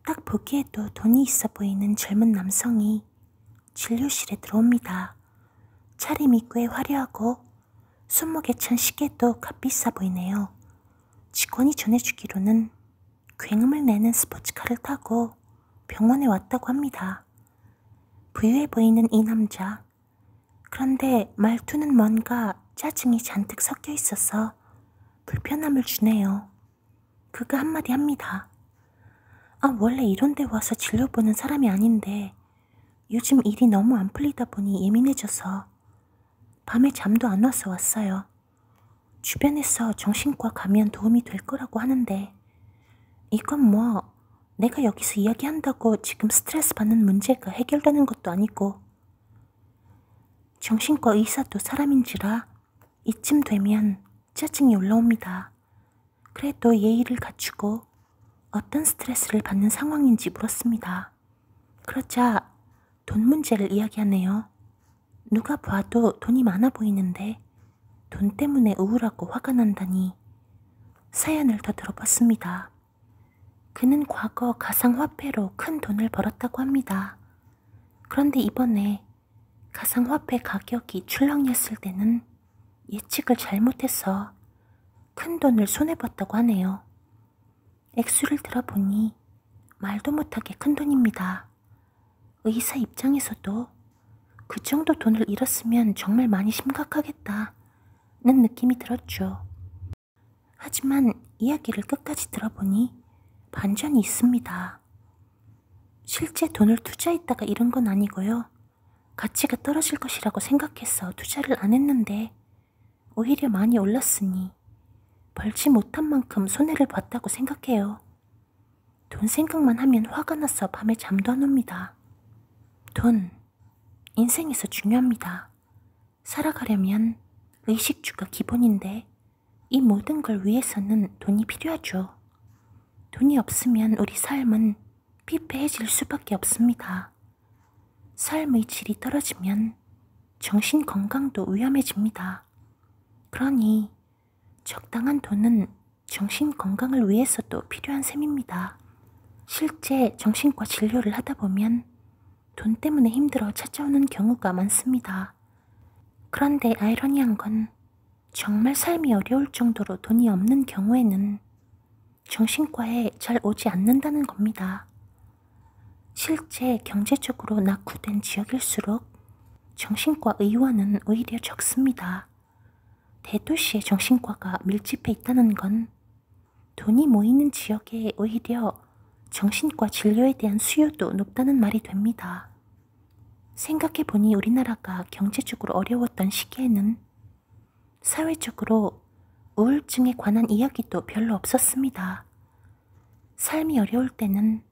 딱 보기에도 돈이 있어 보이는 젊은 남성이 진료실에 들어옵니다. 차림이 꽤 화려하고 손목에 찬 시계도 값비싸 보이네요. 직원이 전해주기로는 굉음을 내는 스포츠카를 타고 병원에 왔다고 합니다. 부유해 보이는 이 남자. 그런데 말투는 뭔가 짜증이 잔뜩 섞여 있어서 불편함을 주네요. 그가 한마디 합니다. 원래 이런 데 와서 진료 보는 사람이 아닌데 요즘 일이 너무 안 풀리다 보니 예민해져서 밤에 잠도 안 와서 왔어요. 주변에서 정신과 가면 도움이 될 거라고 하는데 이건 뭐 내가 여기서 이야기한다고 지금 스트레스 받는 문제가 해결되는 것도 아니고. 정신과 의사도 사람인지라 이쯤 되면 짜증이 올라옵니다. 그래도 예의를 갖추고 어떤 스트레스를 받는 상황인지 물었습니다. 그러자 돈 문제를 이야기하네요. 누가 봐도 돈이 많아 보이는데 돈 때문에 우울하고 화가 난다니. 사연을 더 들어봤습니다. 그는 과거 가상화폐로 큰 돈을 벌었다고 합니다. 그런데 이번에 가상화폐 가격이 출렁이었을 때는 예측을 잘못해서 큰 돈을 손해봤다고 하네요. 액수를 들어보니 말도 못하게 큰 돈입니다. 의사 입장에서도 그 정도 돈을 잃었으면 정말 많이 심각하겠다는 느낌이 들었죠. 하지만 이야기를 끝까지 들어보니 반전이 있습니다. 실제 돈을 투자했다가 잃은 건 아니고요. 가치가 떨어질 것이라고 생각해서 투자를 안 했는데 오히려 많이 올랐으니 벌지 못한 만큼 손해를 봤다고 생각해요. 돈 생각만 하면 화가 나서 밤에 잠도 안 옵니다. 돈, 인생에서 중요합니다. 살아가려면 의식주가 기본인데 이 모든 걸 위해서는 돈이 필요하죠. 돈이 없으면 우리 삶은 피폐해질 수밖에 없습니다. 삶의 질이 떨어지면 정신 건강도 위험해집니다. 그러니 적당한 돈은 정신 건강을 위해서도 필요한 셈입니다. 실제 정신과 진료를 하다 보면 돈 때문에 힘들어 찾아오는 경우가 많습니다. 그런데 아이러니한 건 정말 삶이 어려울 정도로 돈이 없는 경우에는 정신과에 잘 오지 않는다는 겁니다. 실제 경제적으로 낙후된 지역일수록 정신과 의원은 오히려 적습니다. 대도시의 정신과가 밀집해 있다는 건 돈이 모이는 지역에 오히려 정신과 진료에 대한 수요도 높다는 말이 됩니다. 생각해보니 우리나라가 경제적으로 어려웠던 시기에는 사회적으로 우울증에 관한 이야기도 별로 없었습니다. 삶이 어려울 때는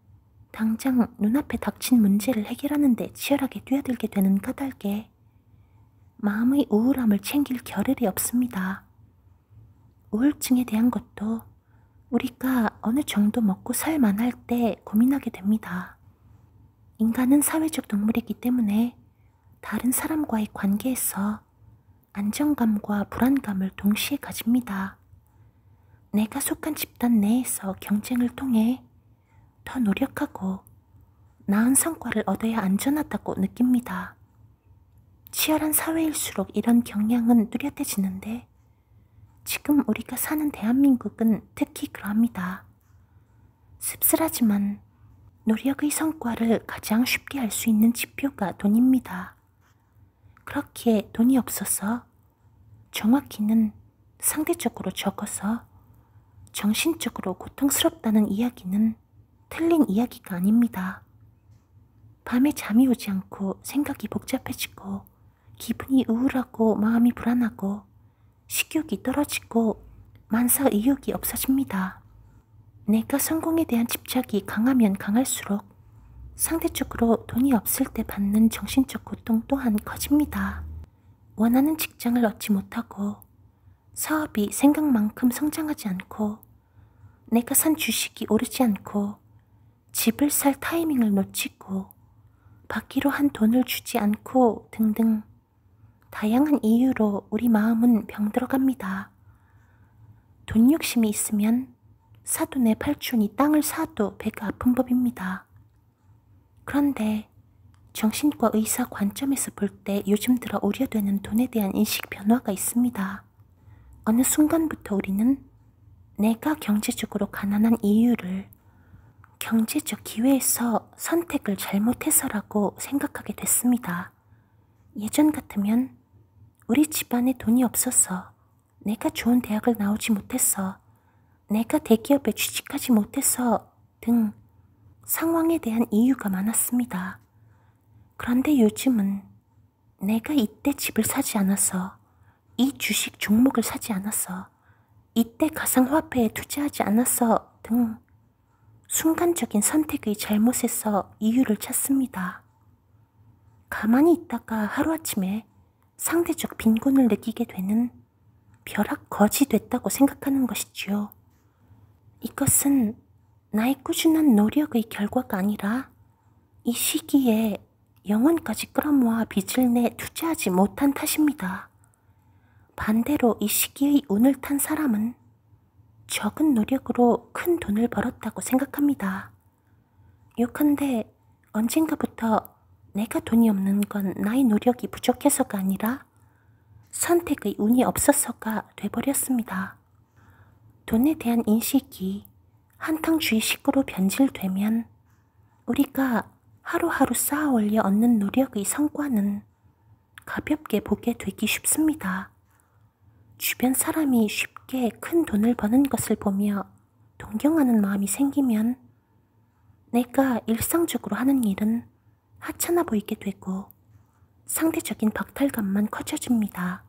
당장 눈앞에 닥친 문제를 해결하는 데 치열하게 뛰어들게 되는 까닭에 마음의 우울함을 챙길 겨를이 없습니다. 우울증에 대한 것도 우리가 어느 정도 먹고 살만할 때 고민하게 됩니다. 인간은 사회적 동물이기 때문에 다른 사람과의 관계에서 안정감과 불안감을 동시에 가집니다. 내가 속한 집단 내에서 경쟁을 통해 더 노력하고 나은 성과를 얻어야 안전하다고 느낍니다. 치열한 사회일수록 이런 경향은 뚜렷해지는데 지금 우리가 사는 대한민국은 특히 그러합니다. 씁쓸하지만 노력의 성과를 가장 쉽게 알 수 있는 지표가 돈입니다. 그렇기에 돈이 없어서, 정확히는 상대적으로 적어서 정신적으로 고통스럽다는 이야기는 틀린 이야기가 아닙니다. 밤에 잠이 오지 않고 생각이 복잡해지고 기분이 우울하고 마음이 불안하고 식욕이 떨어지고 만사 의욕이 없어집니다. 내가 성공에 대한 집착이 강하면 강할수록 상대적으로 돈이 없을 때 받는 정신적 고통 또한 커집니다. 원하는 직장을 얻지 못하고 사업이 생각만큼 성장하지 않고 내가 산 주식이 오르지 않고 집을 살 타이밍을 놓치고 받기로 한 돈을 주지 않고 등등 다양한 이유로 우리 마음은 병들어갑니다. 돈 욕심이 있으면 사돈의 팔촌이 땅을 사도 배가 아픈 법입니다. 그런데 정신과 의사 관점에서 볼 때 요즘 들어 우려되는 돈에 대한 인식 변화가 있습니다. 어느 순간부터 우리는 내가 경제적으로 가난한 이유를 경제적 기회에서 선택을 잘못해서라고 생각하게 됐습니다. 예전 같으면 우리 집안에 돈이 없어서, 내가 좋은 대학을 나오지 못해서, 내가 대기업에 취직하지 못해서 등 상황에 대한 이유가 많았습니다. 그런데 요즘은 내가 이때 집을 사지 않아서, 이 주식 종목을 사지 않아서, 이때 가상화폐에 투자하지 않아서 등 순간적인 선택의 잘못에서 이유를 찾습니다. 가만히 있다가 하루아침에 상대적 빈곤을 느끼게 되는 벼락 거지 됐다고 생각하는 것이지요. 이것은 나의 꾸준한 노력의 결과가 아니라 이 시기에 영혼까지 끌어모아 빚을 내 투자하지 못한 탓입니다. 반대로 이 시기의 운을 탄 사람은 적은 노력으로 큰 돈을 벌었다고 생각합니다. 요컨대 언젠가부터 내가 돈이 없는 건 나의 노력이 부족해서가 아니라 선택의 운이 없어서가 돼버렸습니다. 돈에 대한 인식이 한탕주의식으로 변질되면 우리가 하루하루 쌓아 올려 얻는 노력의 성과는 가볍게 보게 되기 쉽습니다. 주변 사람이 쉽게 큰 돈을 버는 것을 보며 동경하는 마음이 생기면 내가 일상적으로 하는 일은 하찮아 보이게 되고 상대적인 박탈감만 커져줍니다.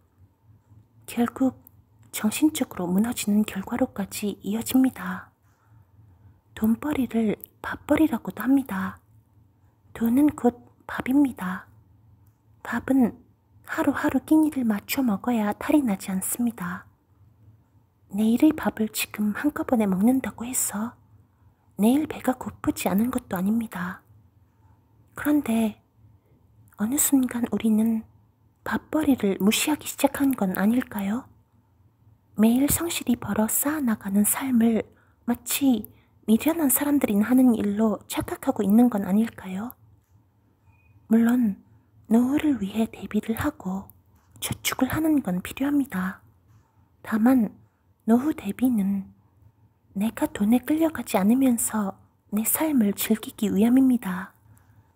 결국 정신적으로 무너지는 결과로까지 이어집니다. 돈벌이를 밥벌이라고도 합니다. 돈은 곧 밥입니다. 밥은 하루하루 끼니를 맞춰 먹어야 탈이 나지 않습니다. 내일의 밥을 지금 한꺼번에 먹는다고 해서 내일 배가 고프지 않은 것도 아닙니다. 그런데 어느 순간 우리는 밥벌이를 무시하기 시작한 건 아닐까요? 매일 성실히 벌어 쌓아나가는 삶을 마치 미련한 사람들이 하는 일로 착각하고 있는 건 아닐까요? 물론 노후를 위해 대비를 하고 저축을 하는 건 필요합니다. 다만 노후 대비는 내가 돈에 끌려가지 않으면서 내 삶을 즐기기 위함입니다.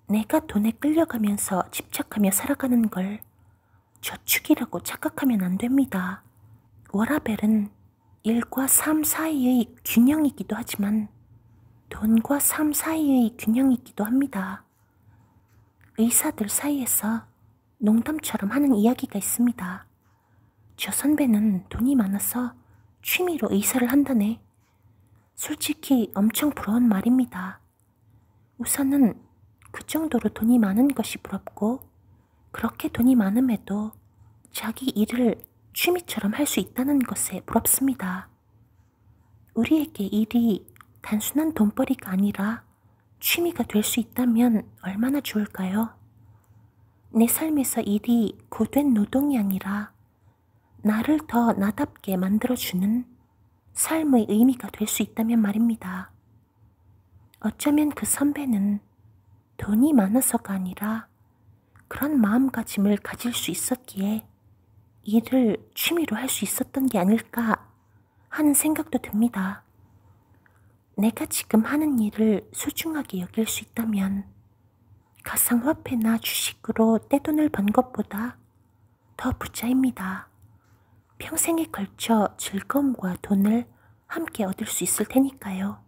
내가 돈에 끌려가면서 집착하며 살아가는 걸 저축이라고 착각하면 안 됩니다. 워라벨은 일과 삶 사이의 균형이기도 하지만 돈과 삶 사이의 균형이기도 합니다. 의사들 사이에서 농담처럼 하는 이야기가 있습니다. 저 선배는 돈이 많아서 취미로 의사를 한다네. 솔직히 엄청 부러운 말입니다. 우선은 그 정도로 돈이 많은 것이 부럽고 그렇게 돈이 많음에도 자기 일을 취미처럼 할 수 있다는 것에 부럽습니다. 우리에게 일이 단순한 돈벌이가 아니라 취미가 될 수 있다면 얼마나 좋을까요? 내 삶에서 일이 고된 노동이 아니라 나를 더 나답게 만들어주는 삶의 의미가 될 수 있다면 말입니다. 어쩌면 그 선배는 돈이 많아서가 아니라 그런 마음가짐을 가질 수 있었기에 일을 취미로 할 수 있었던 게 아닐까 하는 생각도 듭니다. 내가 지금 하는 일을 소중하게 여길 수 있다면 가상화폐나 주식으로 떼돈을 번 것보다 더 부자입니다. 평생에 걸쳐 즐거움과 돈을 함께 얻을 수 있을 테니까요.